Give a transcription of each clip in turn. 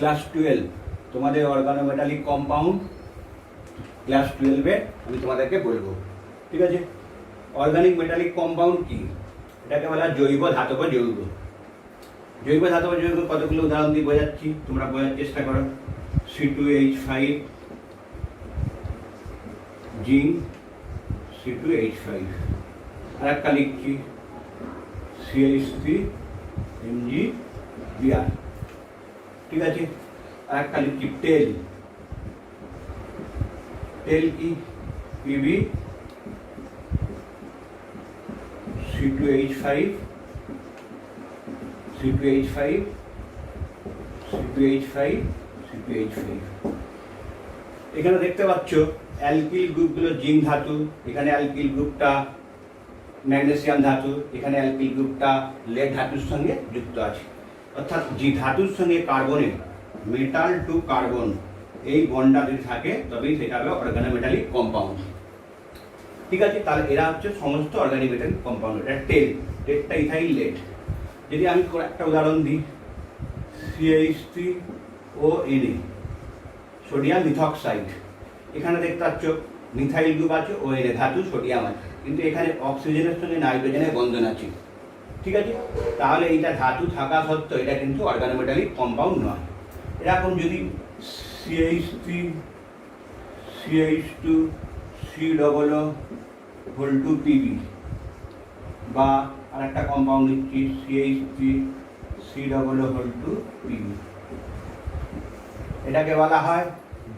Class 12 তোমাদের organometallic compound class 12-এ আমি তোমাদেরকে বলবো। ঠিক আছে, অর্গানিক মেটালিক কম্পাউন্ড কি? এটাকে বলা হয় জৈব ধাতব যৌগ। জৈব ধাতব যৌগ কতগুলো উদাহরণ দিয়ে বোঝাচ্ছি, তোমরা বোঝার চেষ্টা করো। C2H5 zinc, C2H5। আর একটা লিখছি CH3MgBr। ঠিক আছে, আর একটা লিখছি টেল। টেল কি? Pb C2H5 C2H5 C2H5 C2H5। এখানে দেখতে পাচ্ছ অ্যালকিল গ্রুপগুলো জিঙ্ক ধাতু, এখানে অ্যালকিল গ্রুপটা ম্যাগনেসিয়াম ধাতু, এখানে অ্যালকিল গ্রুপটা লেড ধাতুর সঙ্গে যুক্ত আছে। অর্থাৎ যে ধাতুর সঙ্গে কার্বনের মেটাল টু কার্বন এই বন্ডটা যদি থাকে তবেই সেটা হবে অর্গানোমেটালিক কম্পাউন্ড। ঠিক আছে, তাহলে এরা হচ্ছে সমস্ত অর্গানিক মেটালিক কম্পাউন্ড। এটা টেল, টেলটা ইথাইল লেড। যদি আমি একটা উদাহরণ দিই, CH3ONa সোডিয়াম মিথক্সাইড। এখানে দেখতে পাচ্ছ মিথাইল গ্রুপ আছে, ONa ধাতু, সোডিয়াম আছে, কিন্তু এখানে অক্সিজেনের সঙ্গে নাইট্রোজেনের বন্ধন আছে। ঠিক আছে, তাহলে এইটা ধাতু থাকা সত্ত্বেও এটা কিন্তু অর্গানোমেটালিক কম্পাউন্ড নয়। এরকম যদি CH2CH2COO2Pb বা আর একটা কম্পাউন্ড নিচ্ছি CH3COO2Pb, এটাকে বলা হয়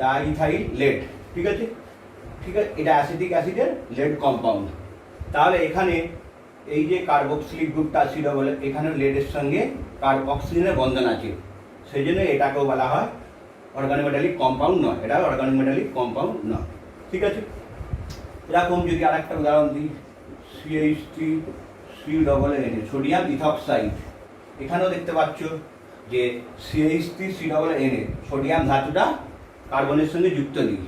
ডাইথাইল লেড। ঠিক আছে, ঠিক আছে, এটা অ্যাসিটিক অ্যাসিডের লেড কম্পাউন্ড। তাহলে এখানে এই যে কার্বক্সিলিক গ্রুপটা ছিল বলে এখানে লেডের সঙ্গে অক্সিজেনের বন্ধন আছে, সেই জন্য এটাকেও বলা হয় অর্গানোমেটালিক কম্পাউন্ড নয়, এটা অর্গানোমেটালিক কম্পাউন্ড নয়। ঠিক আছে, এরকম যদি আর একটা উদাহরণ দিই, CH3COONA সোডিয়াম ইথক্সাইড। এখানেও দেখতে পাচ্ছ যে CH3COONA সোডিয়াম ধাতুটা কার্বনের সঙ্গে যুক্ত নেই।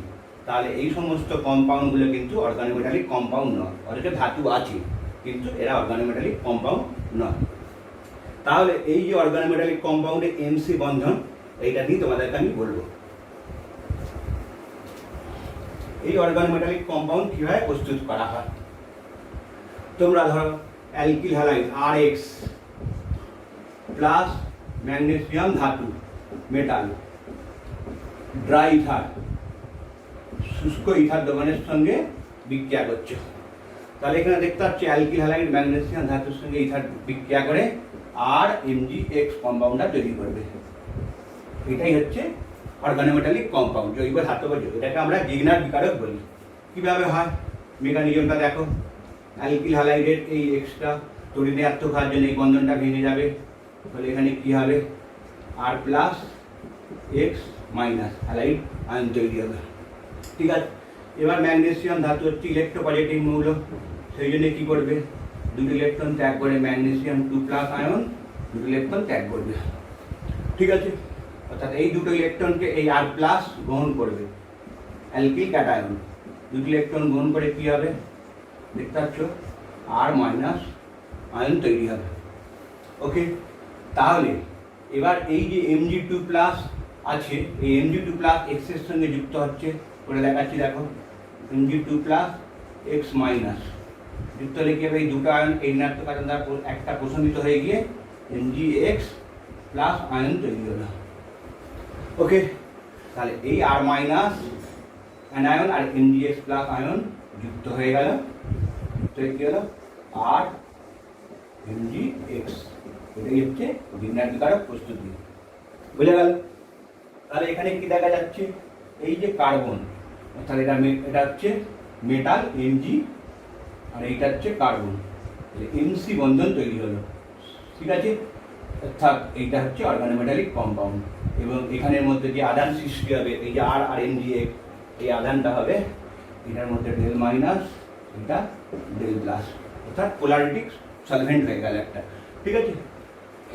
তাহলে এই সমস্ত কম্পাউন্ডগুলো কিন্তু অর্গানোমেটালিক কম্পাউন্ড নয়, অথচ ধাতু আছে কিন্তু এরা অর্গানোমেটালিক কম্পাউন্ড নয়। তাহলে এই যে অর্গানোমেটালিক কম্পাউন্ডে MC বন্ধন, এইটা নিয়ে তোমাদেরকে আমি বলবো। এই অর্গানোমেটালিক কম্পাউন্ড কিভাবে প্রস্তুত করা হয়। তোমরা ধরো alkyl halide RX plus magnesium ধাতু মেটাল, ড্রাই ইথার শুষ্ক ইথার দ্রবণের সঙ্গে বিক্রিয়া করছে। তাহলে এখানে দেখতে পাচ্ছি অ্যালকিল হ্যালাইড ম্যাগনেসিয়াম ধাতুর সঙ্গে ইথার বিক্রিয়া করে আর MgX কম্পাউন্ডটা তৈরি করবে। এটাই হচ্ছে অর্গানোমেটালিক কম্পাউন্ড, জৈব ধাতব যৌগ। এটাকে আমরা গিগনার বিকারক বলি। কিভাবে হয় মেকানিজমটা দেখো। অ্যালকিল হ্যালাইডের এই এক্সট্রা তড়িৎ হওয়ার জন্য এই বন্ধনটা ভেঙে যাবে, তাহলে এখানে কি হবে R plus X minus halide ion তৈরি হবে। ঠিক আছে, এবার ম্যাগনেসিয়াম ধাতু হচ্ছে ইলেকট্রোপজিটিভ মৌল, সেই জন্য কী করবে, দুটো ইলেকট্রন ত্যাগ করে ম্যাগনেসিয়াম 2+ আয়ন দুটো ইলেকট্রন ত্যাগ করবে। ঠিক আছে, অর্থাৎ এই দুটো ইলেকট্রনকে এই R প্লাস গ্রহণ করবে, অ্যালকিল ক্যাটায়ন দুটো ইলেকট্রন গ্রহণ করে কী হবে দেখতে পাচ্ছ R মাইনাস আয়ন তৈরি হবে। ওকে, তাহলে এবার এই যে Mg2+ আছে, এই Mg2+ X এর সঙ্গে যুক্ত হচ্ছে, করে দেখাচ্ছি দেখো, Mg2+ X মাইনাস যুক্ত হলে কি হবে, এই দুটো আয়ন এই ঋণাত্মক আয়ন দ্বারা একটা প্রশমিত হয়ে গিয়ে MgX প্লাস আয়ন তৈরি হলো। ওকে, তাহলে এই R মাইনাস অ্যানায়ন আর MgX প্লাস আয়ন যুক্ত হয়ে গেল, যুক্ত হয়ে গেল আর MgX। এটাই হচ্ছে গিগনার বিকারক প্রস্তুতি। বুঝে গেল? তাহলে এখানে কি দেখা যাচ্ছে, এই যে কার্বন, অর্থাৎ এটা হচ্ছে মেটাল Mg আর এইটা হচ্ছে কার্বন, MC বন্ধন তৈরি হলো। ঠিক আছে, অর্থাৎ এইটা হচ্ছে অর্গানোমেটালিক কম্পাউন্ড। এবং এখানের মধ্যে যে আধান সৃষ্টি হবে, এই যে R আর MgX, এই আধানটা হবে এটার মধ্যে ডেল মাইনাস, এটা ডেল প্লাস, অর্থাৎ পোলারিটিক সলভেন্ট হয়ে গেল একটা। ঠিক আছে,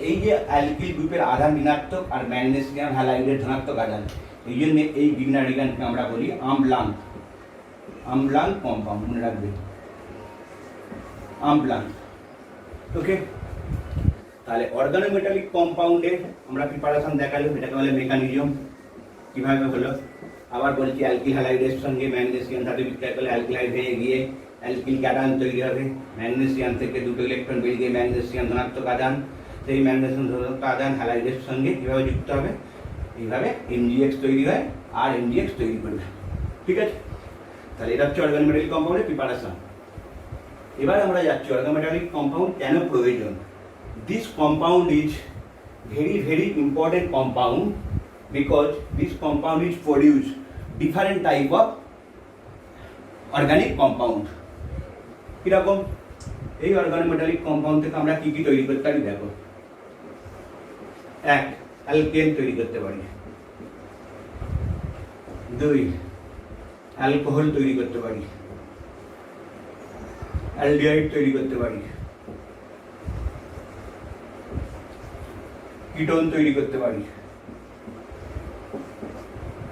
এই যে অ্যালকিল গ্রুপের আধান ঋণাত্মক আর ম্যাগনেসিয়াম হ্যালাইডের ধনাত্মক আধান, এই জন্য এই গিগনারিগানকে আমরা বলি আমলান, আমলান কম্পাউন্ড, মনে রাখবে আমলান। ওকে, তাহলে অর্গানোমেটালিক কম্পাউন্ডের আমরা প্রিপারেশন দেখালাম, এটাকে বলে মেকানিজম কীভাবে হলো। আবার বলছি অ্যালকিল হ্যালাইডের সঙ্গে ম্যাগনেসিয়াম ধাতু বিক্রিয়া করলে অ্যালকিলাইড হয়ে গিয়ে অ্যালকিল ক্যাটায়ন তৈরি হবে। ম্যাগনেসিয়াম থেকে দুটো ইলেকট্রন বেরিয়ে গিয়ে ম্যাগনেসিয়াম ধনাত্মক আধান, সেই ম্যাগনেসিয়াম ধনাত্মক আধান হ্যালাইডের সঙ্গে কীভাবে যুক্ত হবে, এইভাবে MgX তৈরি হয় আর MgX তৈরি করবে। ঠিক আছে, তাহলে এটা হচ্ছে অর্গানোমেটালিক কম্পাউন্ডের প্রিপারেশন। এবার আমরা যাচ্ছি অর্গানোমেটালিক কম্পাউন্ড কেন প্রয়োজন। This compound is very very important compound because this compound is produce different type of organic compound। কিরকম? এই অর্গানোমেটালিক কম্পাউন্ড থেকে আমরা কি কি তৈরি করতে পারি দেখো। এক, অ্যালকেন তৈরি করতে পারি। দুই, অ্যালকোহল তৈরি করতে পারি। অ্যালডিহাইড তৈরি করতে পারি। কিটোন তৈরি করতে পারি।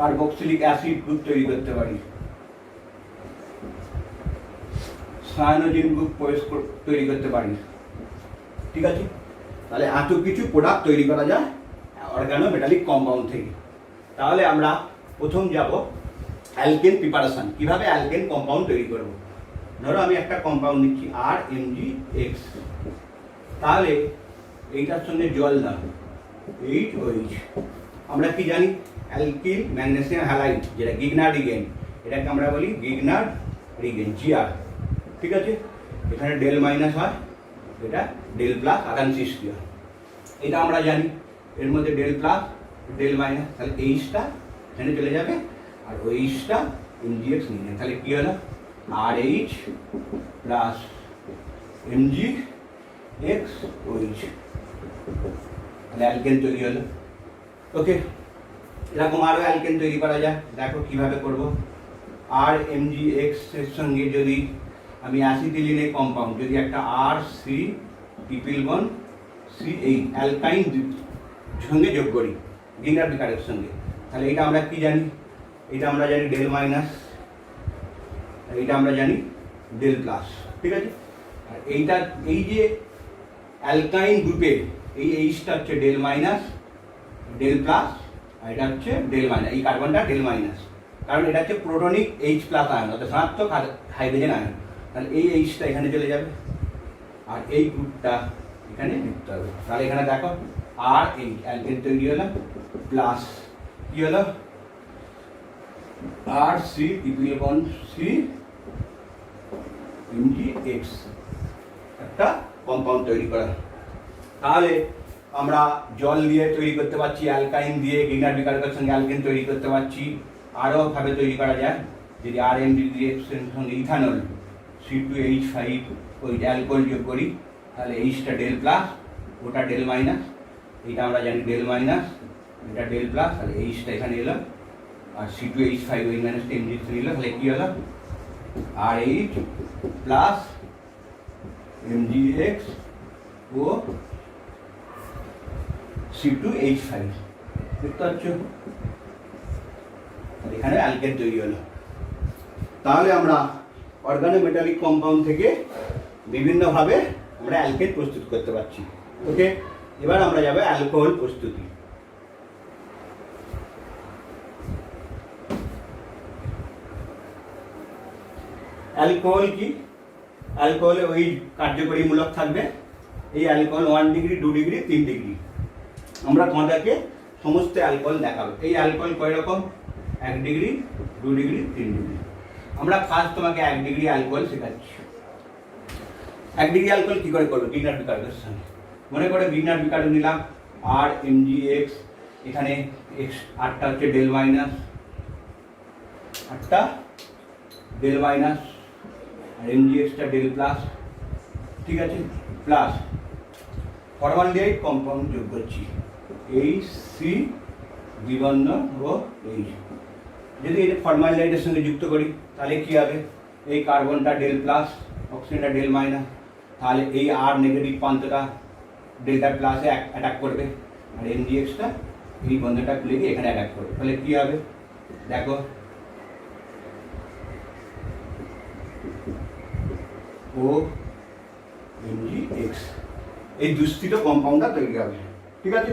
কার্বক্সিলিক অ্যাসিড গ্রুপ তৈরি করতে পারি। সায়ানোজিন গ্রুপ তৈরি করতে পারি। ঠিক আছে, তাহলে এত কিছু প্রোডাক্ট তৈরি করা যায় অর্গানোমেটালিক কম্পাউন্ড থেকে। তাহলে আমরা প্রথম যাব অ্যালকেন প্রিপারেশন, কিভাবে অ্যালকেন কম্পাউন্ড তৈরি করব। ধরো আমি একটা কম্পাউন্ড নিচ্ছি RMgX, তাহলে এইটার সঙ্গে জল দাও HOH। আমরা কি জানি অ্যালকিল ম্যাগনেসিয়াম হ্যালাইড, যেটা গিগনার রিগেন, এটাকে আমরা বলি গিগনার রিগেন GR। ঠিক আছে, এখানে ডেল মাইনাস হয়, এটা ডেল প্লাস আদান সৃষ্টি হয়, এটা আমরা জানি। এর মধ্যে ডেল প্লাস ডেল মাইনাস, তাহলে এইচটা এখানে চলে যাবে আর ওইচটা MgX নিয়ে যাবে। তাহলে কি হলো RH প্লাস MgX OH, তাহলে অ্যালকেন তৈরি হলো। ওকে, এরকম আরও অ্যালকেন তৈরি করা যায়, দেখো কিভাবে করব। RMgX এর সঙ্গে যদি আমি অ্যাসিটিলিনের কম্পাউন্ড, যদি একটা RC ট্রিপল বন্ড CH অ্যালকাইন সঙ্গে যোগ করি গিগনার বিকারের সঙ্গে, তাহলে এটা আমরা কি জানি, এটা আমরা জানি ডেল মাইনাস, এইটা আমরা জানি ডেল প্লাস। ঠিক আছে, আর এইটা এই যে অ্যালকাইন গ্রুপের এই এইচটা হচ্ছে ডেল মাইনাস ডেল প্লাস, আর এটা হচ্ছে ডেল মাইনাস, এই কার্বনটা ডেল মাইনাস, কারণ এটা হচ্ছে প্রোটনিক H প্লাস আয়ন, অর্থাৎ ধনাত্মক হাইড্রোজেন আয়ন। তাহলে এই এইচটা এখানে চলে যাবে আর এই গ্রুপটা এখানে লিখতে হবে। তাহলে এখানে দেখো RH অ্যালকেন তৈরি হলো, প্লাস কি হলো RC ট্রিপল বন্ড CMgX, একটা কম্পাউন্ড তৈরি করা। তাহলে আমরা জল দিয়ে তৈরি করতে পারছি, অ্যালকাইন দিয়ে গিগনার বিকারকের সঙ্গে অ্যালকেন তৈরি করতে পারছি। আরও ভাবে তৈরি করা যায়, যদি RMgX এর সঙ্গে ইথানল C2H5 ওই অ্যালকোহল যোগ করি, তাহলে এইচটা ডেল প্লাস, ওটা ডেল মাইনাস, এইটা আমরা জানি ডেল মাইনাস, এটা ডেল প্লাস, তাহলে এইচটা এখানে এলো আর C2H5 ওই মাইনাসটা MgX নিল, তাহলে কি হলো RH প্লাস MgX ও C2H5, দেখতে পাচ্ছ এখানে অ্যালকেন তৈরি হলো। তাহলে আমরা অর্গানোমেটালিক কম্পাউন্ড থেকে বিভিন্নভাবে আমরা অ্যালকেন প্রস্তুত করতে পারছি। ওকে, এবার আমরা যাব অ্যালকোহল প্রস্তুতি। অ্যালকোহল কি? অ্যালকোহলে ওই কার্যকরীমূলক থাকবে, এই অ্যালকোহল 1 ডিগ্রি 2 ডিগ্রি 3 ডিগ্রি। আমরা তোমাদেরকে সমস্ত অ্যালকোহল দেখাবো। এই অ্যালকোহল কয় রকম? 1 ডিগ্রি 2 ডিগ্রি 3 ডিগ্রি। আমরা ফার্স্ট তোমাকে 1 ডিগ্রি অ্যালকোহল শেখাচ্ছি। 1 ডিগ্রি অ্যালকোহল কি করে করবে? গিগনার বিকারকের সঙ্গে। মনে করে গিগনার বিকারক নিলাম RMgX, এখানে আটটা হচ্ছে ডেল মাইনাস, আটটা ডেল মাইনাস আর MgXটা ডেল প্লাস। ঠিক আছে, প্লাস ফরমালডিহাইড কম্পাউন্ড যোগ করছি HC দ্বিবন্ধ ও H। যদি এটা ফরমালডিহাইডের সঙ্গে যুক্ত করি তাহলে কি হবে? এই কার্বনটা ডেল প্লাস, অক্সিজেনটা ডেল মাইনাস, তাহলে এই আর নেগেটিভ প্রান্তটা ডেল্টা প্লাসে অ্যাটাক করবে আর MgXটা এই বন্ধনটা খুলে গিয়ে এখানে অ্যাটাক করবে। তাহলে কি হবে দেখো, ও MgX এই দুস্থিত কম্পাউন্ডটা তৈরি হবে। ঠিক আছে,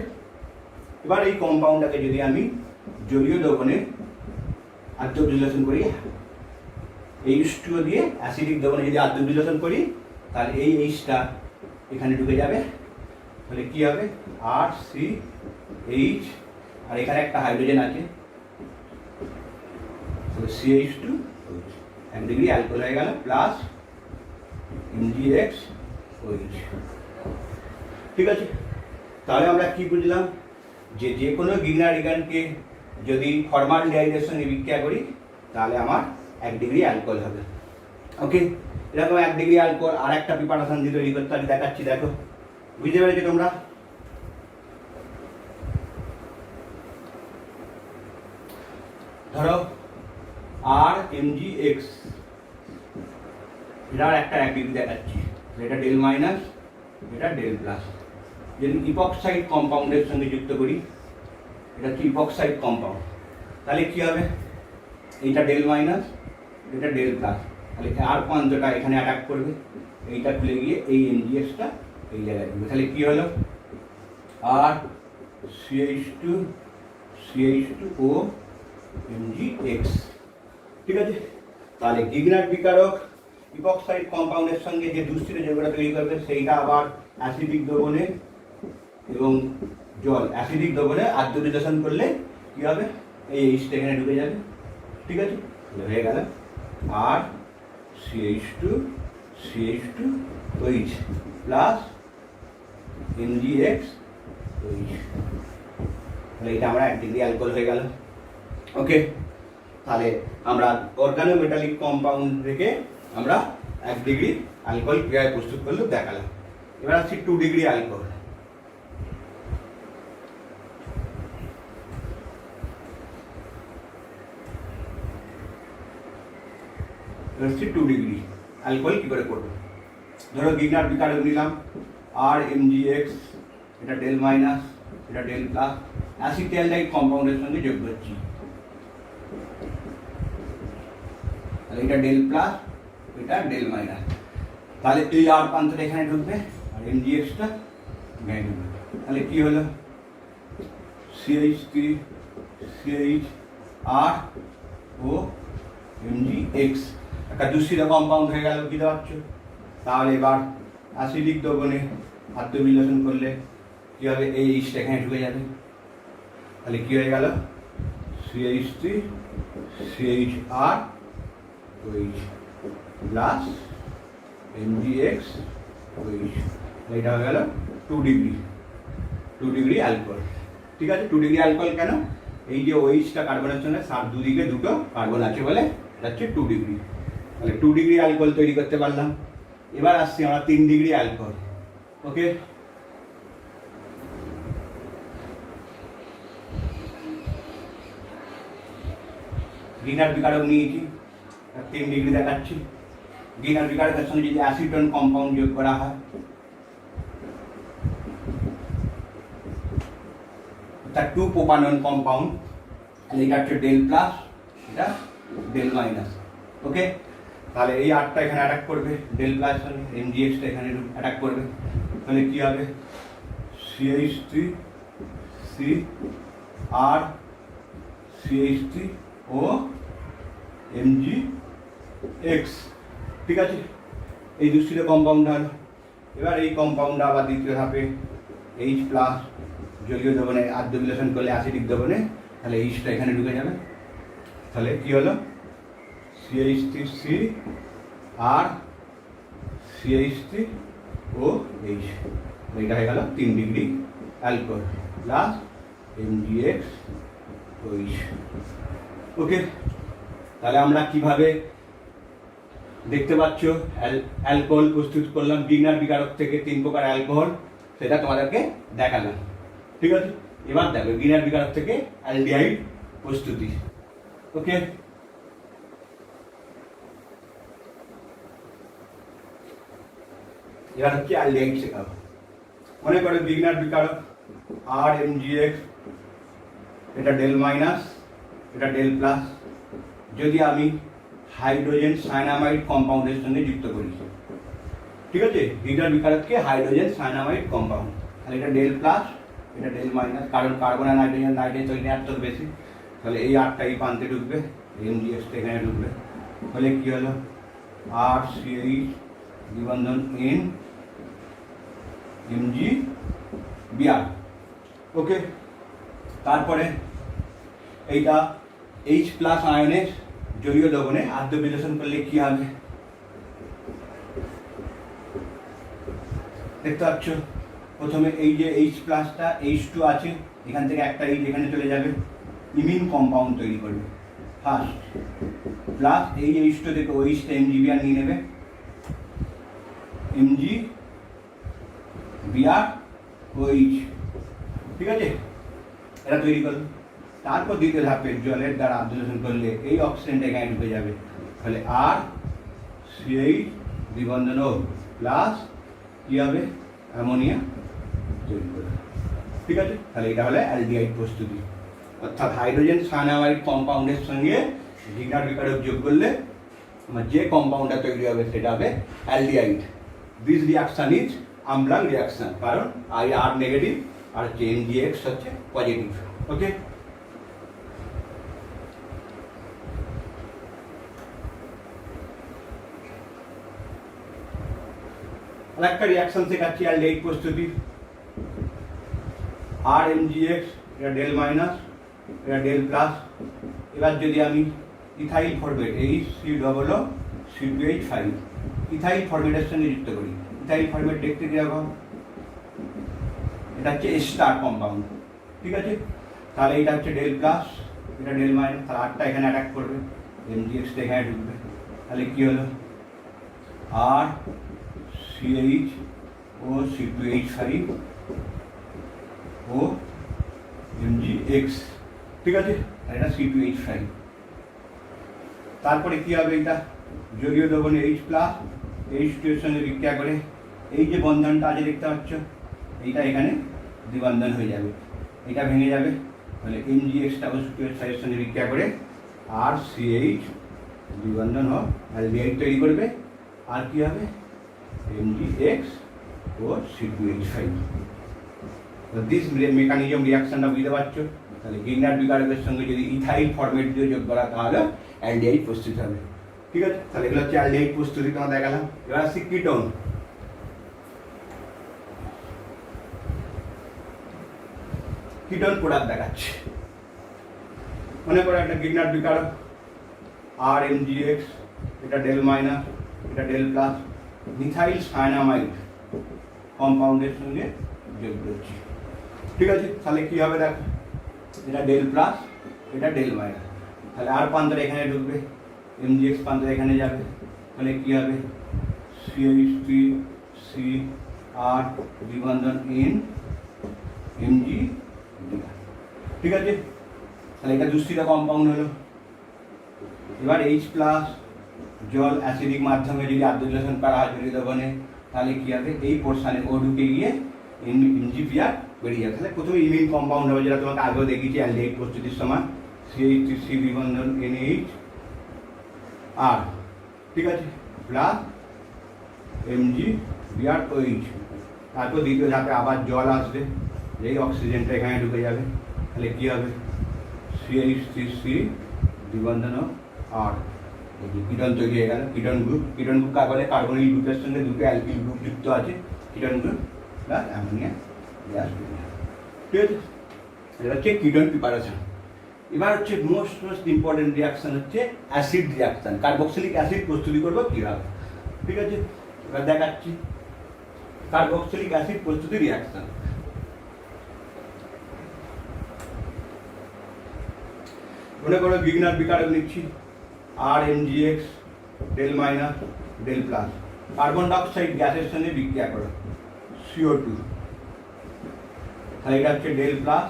এবার এই কম্পাউন্ডটাকে যদি আমি জলীয় দ্রবণে আদ্য বিশ্লেষণ করি, H2O দিয়ে অ্যাসিডিক দ্রবণে যদি আদ্য বিশ্লেষণ করি, তাহলে এই H টা এখানে ঢুকে যাবে। তাহলে কি হবে? RCH, আর এখানে একটা হাইড্রোজেন আছে, CH2, 1 ডিগ্রি অ্যালকোহল হয়ে গেল, প্লাস MgX OH। ঠিক আছে, তাহলে আমরা কি বুঝলাম? যে কোনো গিগনারিগানকে যদি ফর্মালডিহাইডের সঙ্গে বিক্রিয়া করি, তাহলে আমার 1 ডিগ্রি অ্যালকোহল হবে। ওকে, এরকম 1 ডিগ্রি অ্যালকোহল আর একটা প্রিপারেশন দিয়ে তৈরি করতে আমি দেখাচ্ছি। দেখো, বুঝতে পেরেছো তোমরা? ধরো RMgX, এটার একটা 1 ডিগ্রি দেখাচ্ছি, এটা ডেল মাইনাস, এটা ডেল প্লাস। যদি ইপক্সাইড কম্পাউন্ডের সঙ্গে যুক্ত করি, এটা হচ্ছে ইপক্সাইড কম্পাউন্ড, তাহলে কি হবে? এইটা ডেল মাইনাস, এটা ডেল প্লাস, তাহলে আর প্রান্তটা এখানে অ্যাটাক করবে, এইটা খুলে গিয়ে এই MgX-টা এই জায়গায় দিবে। তাহলে কি হলো? RCH2O MgX। ঠিক আছে, তাহলে গিগনার বিকারক ইপক্সাইড কম্পাউন্ডের সঙ্গে যে দুস্থিত যৌগটা তৈরি করবে, সেইটা আবার অ্যাসিডিক দ্রবণে এবং জল অ্যাসিডিক দ্রবণে আদ্য বিশ্লেষণ করলে কি হবে? এই H-টা এখানে ঢুকে যাবে। ঠিক আছে, হয়ে গেল RCH2OH প্লাস MgX OH। তাহলে এটা আমরা 1 ডিগ্রি অ্যালকোহল হয়ে গেল। ওকে, তাহলে আমরা অর্গানোমেটালিক কম্পাউন্ড থেকে আমরা 1 ডিগ্রি অ্যালকোহল ক্রিয়ায় প্রস্তুত করলে দেখালাম। এবার আসছি 2 ডিগ্রি অ্যালকোহল। হচ্ছে 2 ডিগ্রি অ্যালকোহল কি করে করবো? ধরো গিগনার বিকারক নিলাম RMgX, এটা ডেল মাইনাস, এটা ডেল প্লাস, অ্যাসিটাইলডাইড কম্পাউন্ডের সঙ্গে যোগ করছি, তাহলে এটা ডেল প্লাস, এটা ডেল মাইনাস, তাহলে এই আর প্রান্তটা এখানে ঢুকবে আর MgX-টা এখানে ঢুকবে। তাহলে কি হলো? CH3CHRO MgX, একটা দূষিত কম্পাউন্ড হয়ে গেল, বুঝতে পারছো? তাহলে এবার অ্যাসিডিক দ্রবণে আদ্য বিশ্লেষণ করলে কি হবে? এই H-টা এখানে ঢুকে যাবে। তাহলে কি হয়ে গেল? CH3CHROH plus MgX OH। এটা হয়ে গেল 2 ডিগ্রি অ্যালকোহল। ঠিক আছে, 2 ডিগ্রি অ্যালকোহল কেন? এই যে OH-টা কার্বনের সঙ্গে দুদিকে দুটো কার্বন আছে বলে এটা হচ্ছে 2 ডিগ্রি। তাহলে 2 ডিগ্রি অ্যালকোহল তৈরি করতে পারলাম। এবার আসছি আমরা 3 ডিগ্রি অ্যালকোহল। ওকে, গিগনার বিকারক নিয়েছি, 3 ডিগ্রি দেখাচ্ছি। গিগনার বিকারকের সঙ্গে যদি অ্যাসিটন কম্পাউন্ড যোগ করা হয়, এটা 2 প্রোপানন কম্পাউন্ড, এটা হচ্ছে ডেল প্লাস, এটা ডেল মাইনাস। ওকে, তাহলে এই আরটা এখানে অ্যাটাক করবে ডেল প্লাস সঙ্গে, MgX-টা এখানে অ্যাটাক করবে। তাহলে কি হবে? CH3CRCH3O MgX। ঠিক আছে, এই দুস্থিত কম্পাউন্ড হল। এবার এই কম্পাউন্ডটা আবার দ্বিতীয় ধাপে H প্লাস জলীয় দ্রবণে আদ্য বিশ্লেষণ করলে অ্যাসিডিক দ্রবণে, তাহলে H-টা এখানে ঢুকে যাবে। তাহলে কি হলো? CH3CRCH3OH। এটা হয়ে গেল 3 degree alcohol plus MgX OH। ওকে, তাহলে আমরা কিভাবে দেখতে পাচ্ছ অ্যালকোহল প্রস্তুত করলাম গিগনার বিকারক থেকে 3 প্রকার অ্যালকোহল, সেটা তোমাদেরকে দেখালাম। ঠিক আছে, এবার দেখো গিগনার বিকারক থেকে অ্যালডিহাইড প্রস্তুতি। ওকে, এবার হচ্ছে অ্যালডিহাইড শেখাবো। মনে করো গিগনার বিকারক RMgX, এটা ডেল মাইনাস, এটা ডেল প্লাস, যদি আমি হাইড্রোজেন সায়ানামাইড কম্পাউন্ডের সঙ্গে যুক্ত করি, ঠিক আছে, হিগনার বিকারককে হাইড্রোজেন সায়ানামাইড কম্পাউন্ড। তাহলে এটা ডেল প্লাস, এটা ডেল মাইনাস, কারণ কার্বন আর নাইট্রোজেন তো এত বেশি, তাহলে এই আটটা এই প্রান্তে ঢুকবে, এমজিএক্সটা এখানে ঢুকবে, ফলে কি হলো আর সিএইচ দ্বিবন্ধন এন এমজি বিআর। ওকে, তারপরে এইটা এইচ প্লাস আয়নের জলীয় দ্রবণে আদ্য বিশ্লেষণ করলে কি হবে দেখতে পাচ্ছ। প্রথমে এই যে এইচ প্লাসটা H2 আছে, এখান থেকে একটা এইচ এখানে চলে যাবে, ইমিন কম্পাউন্ড তৈরি করবে ফার্স্ট, প্লাস এই H2 থেকে ওইচটা এমজিবিআর নিয়ে নেবে, এমজি বিআর ওইচ, ঠিক আছে, এটা তৈরি করবে। তারপর দ্বিতীয় ধাপে জলের দ্বারা আদ্যশোষণ করলে এই অক্সিজেনটা এখানে ঢুকে যাবে, তাহলে আর সিএইচ দ্বিবন্ধন ও প্লাস কি হবে অ্যামোনিয়া তৈরি করবে, ঠিক আছে। তাহলে এটা হলো অ্যালডিহাইড প্রস্তুতি, অর্থাৎ হাইড্রোজেন সায়ানামাইড কম্পাউন্ডের সঙ্গে জিগনার বিকারক যোগ করলে যে কম্পাউন্ডটা তৈরি হবে সেটা হবে অ্যালডিহাইড। দিস রিয়াকশন ইজ আমলাং রিয়াকশন, কারণ আই আর নেগেটিভ আর হচ্ছে এমজিএক্স হচ্ছে পজিটিভ। ওকে, আরেকটা রিয়াকশন শেখাচ্ছি অ্যালডিহাইড প্রস্তুতি। আর এমজিএক্স, এটা ডেল মাইনাস, এটা ডেল প্লাস। এবার যদি আমি ইথাইল ফরমেট HCOO3H5 ইথাইল ফরমেটের সঙ্গে যুক্ত করি, ইথাইল ফরমেট দেখতে কীরকম, এটা হচ্ছে স্টার কম্পাউন্ড, ঠিক আছে। তাহলে এটা হচ্ছে ডেল প্লাস, এটা ডেল মাইনাস, তাহলে আটটা এখানে অ্যাটাক করবে, এমজিএক্সটা এখানে ঢুকবে, তাহলে কী হলো আর CH2O3H5 ও এমজিএক্স, ঠিক আছে, এটা C2H5। তারপরে কি হবে, এটা জলীয় দ্রবণে H প্লাস H2 এর সঙ্গে বিক্রিয়া করে এই যে বন্ধনটা আছে দেখতে পাচ্ছ, এইটা এখানে দ্বিবন্ধন হয়ে যাবে, এটা ভেঙে যাবে, তাহলে এমজিএক্সটা C2H5 এর সঙ্গে বিক্রিয়া করে আর CH দ্বিবন্ধন ও অ্যালডিহাইড তৈরি করবে, আর কি হবে MGX O C2H5। This mechanism রিয়াকশনটা বুঝতে পারছো। তাহলে গিগনার বিকারকের সঙ্গে যদি ইথাইল ফরমেট দিয়ে যোগ করা তাহলে অ্যালডিহাইড প্রস্তুত হবে, ঠিক আছে। তাহলে এগুলো হচ্ছে অ্যালডিহাইড প্রস্তুতি তোমার দেখালাম। এবার আসছি কিটোন। কিটোন প্রোডাক্ট দেখাচ্ছে, মনে করো একটা গিগনার বিকারক আর এমজিএক্স, এটা ডেল মাইনাস, এটা ডেল প্লাস, মিথাইল সায়ানামাইড কম্পাউন্ডের সঙ্গে যোগ করছি, ঠিক আছে। তাহলে কি হবে দেখো, এটা ডেল প্লাস, এটা ডেল মাইনাস, তাহলে আর প্রান্তরে এখানে ঢুকবে, এমজিএক্স প্রান্তরে এখানে যাবে, তাহলে কি হবে CH3CR দ্বিবন্ধন N এমজি, ঠিক আছে। তাহলে এটা দুশ্চিত কম্পাউন্ড হলো। এবার H প্লাস জল অ্যাসিডিক মাধ্যমে যদি আদ্যশোষণ করা হয় জলীয় দ্রবণে, তাহলে কি হবে এই পোর্শনে ও ঢুকে গিয়ে এমজিবিআর বেরিয়ে যাবে। তাহলে প্রথমে ইমিন কম্পাউন্ড হবে, যেটা তোমাকে আগেও দেখিয়েছি অ্যালডিহাইড প্রস্তুতির সময়, CH3C দ্বিবন্ধন NH আর, ঠিক আছে, প্লাস এমজিবিআর OH। তারপর দ্বিতীয় ধাপে আবার জল আসবে, এই অক্সিজেনটা এখানে ঢুকে যাবে, তাহলে কি হবে CH3C দ্বিবন্ধন আর, কিটোন তৈরি হয়ে গেল। কিটোন গ্রুপ, কিটোন গ্রুপ কাকে বলে, কার্বনিল গ্রুপের সঙ্গে দুটো অ্যালকিল গ্রুপ যুক্ত আছে, ketone group plus ammonia gas, ঠিক আছে। এটা হচ্ছে কিটোন প্রিপারেশন। এবার হচ্ছে মোস্ট ইম্পর্টেন্ট রিয়াকশন হচ্ছে অ্যাসিড রিয়াকশন। কার্বক্সিলিক অ্যাসিড প্রস্তুতি করবো কীভাবে, ঠিক আছে। এবার দেখাচ্ছি কার্বক্সিলিক অ্যাসিড প্রস্তুতি রিয়াকশন। মনে করো গিগনার বিকারক নিচ্ছি, আর MgX del minus del plus, carbon dioxide গ্যাসের সঙ্গে বিক্রিয়া করো CO2, তাহলে এটা হচ্ছে ডেল প্লাস,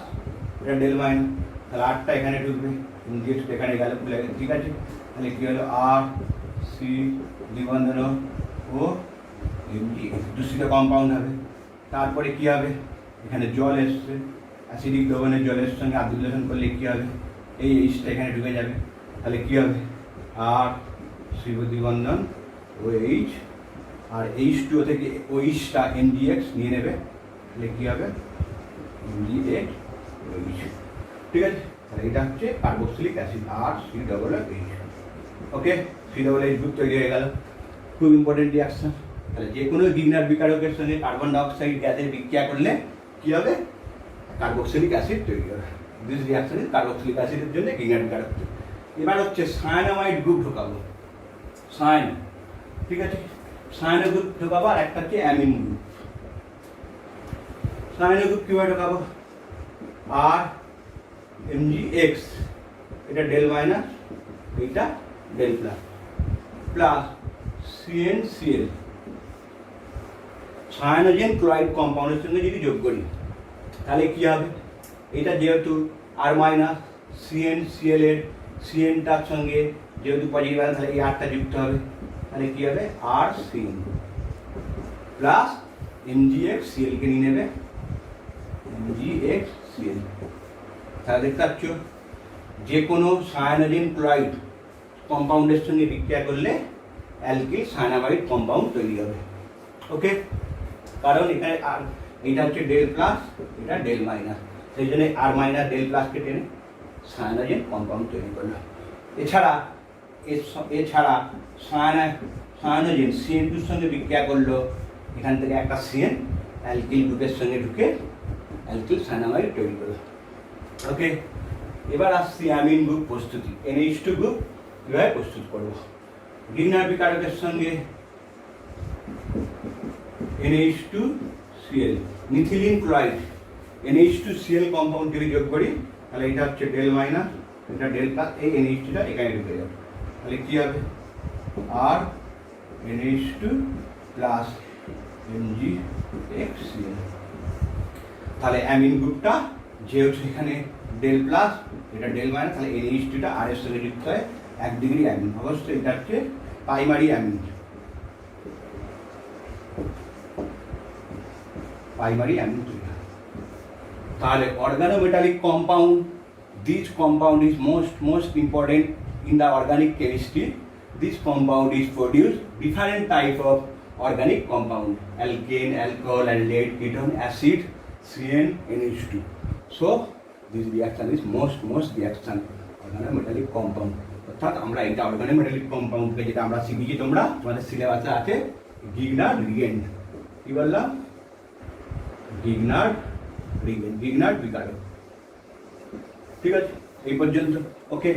এটা ডেল মাইনাস, তাহলে আটটা এখানে ঢুকবে, এমজিএক্স এখানে গেল, ঠিক আছে। তাহলে কি হলো আর সি দ্বিবন্ধন ও এমজিএক্স, দূষিত কম্পাউন্ড হবে। তারপরে কি হবে, এখানে জল এসছে, অ্যাসিডিক দ্রবণের জলের সঙ্গে আদ্যশোষণ করলে কি হবে এই এইচটা এখানে ঢুকে যাবে, তাহলে কি হবে আর সি দ্বিবন্ধন ও এইচ আর H2 থেকে OH-টা NGX নিয়ে নেবে, তাহলে কী হবে NGX OH। ঠিক আছে, তাহলে এটা হচ্ছে কার্বক্সিলিক অ্যাসিড RCOOH। ওকে, COOH গ্রুপ তৈরি হয়ে গেল। খুব ইম্পর্টেন্ট রিয়াকশন। তাহলে যে কোনো গিগনার বিকারকের সঙ্গে কার্বন ডাইঅক্সাইড গ্যাসের বিক্রিয়া করলে কী হবে, কার্বক্সিলিক অ্যাসিড তৈরি হবে। দিস রিয়াকশন ইজ কার্বক্সিলিক অ্যাসিডের জন্য গিগনার বিকারক। এবার হচ্ছে সায়ানামাইড গ্রুপ ঢোকাবো, সায়ান। ঠিক আছে, সায়ানো গ্রুপ ঢোকাবো, আর একটা হচ্ছে অ্যামিন গ্রুপ। সায়ানো গ্রুপ কীভাবে ঢোকাবো, RMgX, এটা ডেল মাইনাস, এইটা del plus, plus CnCl, cyanogen chloride কম্পাউন্ডের সঙ্গে যদি যোগ করি তাহলে কী হবে, এটা যেহেতু আর মাইনাস CnCl এর Cnটার সঙ্গে যেহেতু পজিটিভ আছে তাহলে এই আরটা যুক্ত হবে, তাহলে কী হবে RCn প্লাস MgXCl কে নিয়ে নেবে MgXCl। তাহলে দেখতে পাচ্ছ যে কোনো সায়ানোজেন ক্লোরাইড কম্পাউন্ডের সঙ্গে বিক্রিয়া করলে অ্যালকিল সায়ানামাইড কম্পাউন্ড তৈরি হবে। ওকে, কারণ এখানে আর এটা হচ্ছে ডেল প্লাস, এটা ডেল মাইনাস, সেই জন্য আর মাইনাস ডেল প্লাসকে টেনে সায়ানোজেন কম্পাউন্ড তৈরি করলো। এছাড়া সায়ানোজেন CN2-র সঙ্গে বিক্রিয়া করলো, এখান থেকে একটা CN অ্যালকিল গ্রুপের সঙ্গে ঢুকে অ্যালকিল সায়ানামাইড তৈরি করলো। ওকে, এবার আসছি অ্যামিন গ্রুপ প্রস্তুতি। NH2 গ্রুপ কীভাবে প্রস্তুত করব, গিগনার বিকারকের সঙ্গে NH2Cl, methylene chloride NH2Cl compound যদি যোগ করি তাহলে এটা হচ্ছে ডেল মাইনাস, এটা ডেল প্লাস, এই NH2টা এখানে ঢুকে যাবে, তাহলে কী হবে আর NH2 প্লাস MgXCl। তাহলে অ্যামিন গ্রুপটা যেহেতু এখানে ডেল প্লাস, এটা ডেল মাইনাস, তাহলে NH2টা আর এর সঙ্গে যুক্ত হয় 1 ডিগ্রি অ্যামিন। অবশ্যই এটা হচ্ছে প্রাইমারি অ্যামিন, প্রাইমারি অ্যামিন তৈরি হয়। তাহলে organometallic compound, this compound is most important in the organic chemistry. This compound is produced different type of organic compound, alkane, alcohol, aldehyd, ketone, acid, CN, NH2. So this reaction is most reaction organometallic compound। অর্থাৎ আমরা এটা organometallic কম্পাউন্ডকে যেটা আমরা শিখেছি, তোমাদের সিলেবাসে আছে গিগনার রিগেন্ড। কি বললাম, গিগনার রিগেন্ড, গিগনার বিকারক। ঠিক আছে, এই পর্যন্ত। ওকে।